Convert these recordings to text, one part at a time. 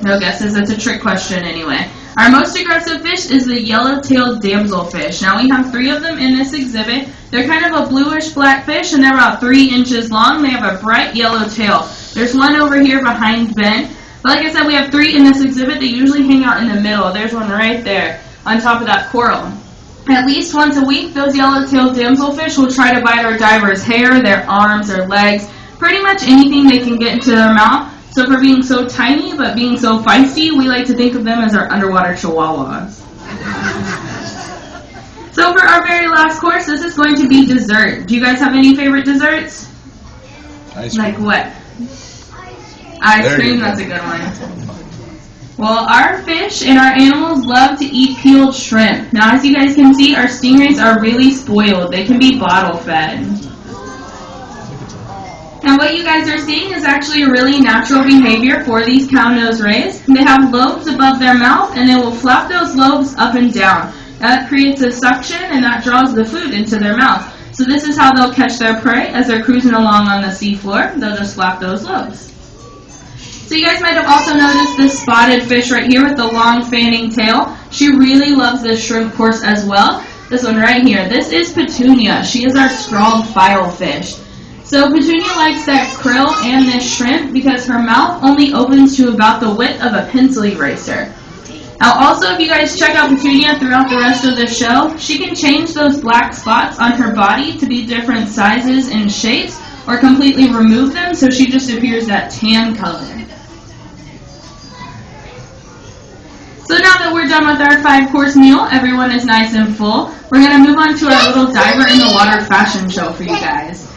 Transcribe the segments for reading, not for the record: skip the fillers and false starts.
No guesses. That's a trick question anyway. Our most aggressive fish is the yellow-tailed damselfish. Now we have 3 of them in this exhibit. They're kind of a bluish-black fish, and they're about 3 inches long. They have a bright yellow tail. There's one over here behind Ben. But like I said, we have 3 in this exhibit. They usually hang out in the middle. There's one right there on top of that coral. At least once a week, those yellow-tailed damselfish will try to bite our divers' hair, their arms, their legs, pretty much anything they can get into their mouth. So for being so tiny but being so feisty, we like to think of them as our underwater chihuahuas. So for our very last course, this is going to be dessert. Do you guys have any favorite desserts? Ice cream. Like what? Ice cream, that's a good one. Well, our fish and our animals love to eat peeled shrimp. Now, as you guys can see, our stingrays are really spoiled. They can be bottle fed. And what you guys are seeing is actually a really natural behavior for these cow-nosed rays. They have lobes above their mouth, and they will flap those lobes up and down. That creates a suction, and that draws the food into their mouth. So this is how they'll catch their prey as they're cruising along on the seafloor. They'll just flap those lobes. So you guys might have also noticed this spotted fish right here with the long fanning tail. She really loves this shrimp course as well. This one right here. This is Petunia. She is our scrawled filefish. So Petunia likes that krill and this shrimp because her mouth only opens to about the width of a pencil eraser. Now also, if you guys check out Petunia throughout the rest of the show, she can change those black spots on her body to be different sizes and shapes or completely remove them so she just appears that tan color. So now that we're done with our 5-course meal, everyone is nice and full, we're going to move on to our little diver in the water fashion show for you guys.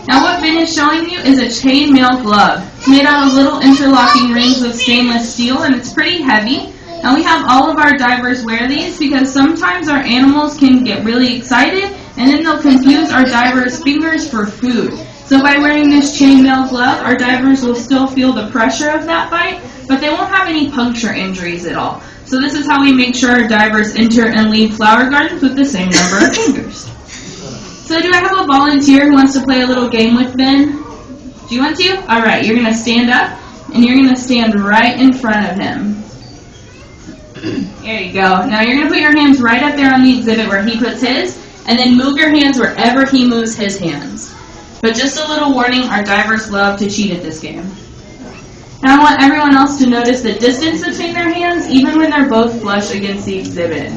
Now what Ben is showing you is a chainmail glove. It's made out of little interlocking rings of stainless steel, and it's pretty heavy. Now we have all of our divers wear these because sometimes our animals can get really excited and then they'll confuse our divers' fingers for food. So by wearing this chainmail glove, our divers will still feel the pressure of that bite, but they won't have any puncture injuries at all. So this is how we make sure our divers enter and leave flower gardens with the same number of fingers. So do I have a volunteer who wants to play a little game with Ben? Do you want to? All right, you're going to stand up, and you're going to stand right in front of him. There you go. Now you're going to put your hands right up there on the exhibit where he puts his, and then move your hands wherever he moves his hands. But just a little warning, our divers love to cheat at this game. And I want everyone else to notice the distance between their hands, even when they're both flush against the exhibit.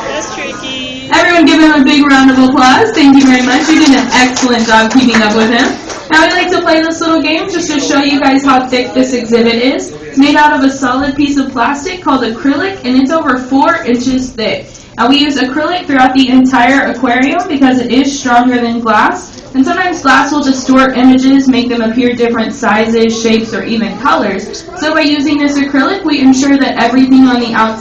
That's tricky. Everyone give him a big round of applause. Thank you very much. You did an excellent job keeping up with him. Now I'd like to play this little game just to show you guys how thick this exhibit is. It's made out of a solid piece of plastic called acrylic, and it's over 4 inches thick. Now we use acrylic throughout the entire aquarium because it is stronger than glass, and sometimes glass will distort images, make them appear different sizes, shapes, or even colors. So by using this acrylic, we ensure that everything on the outside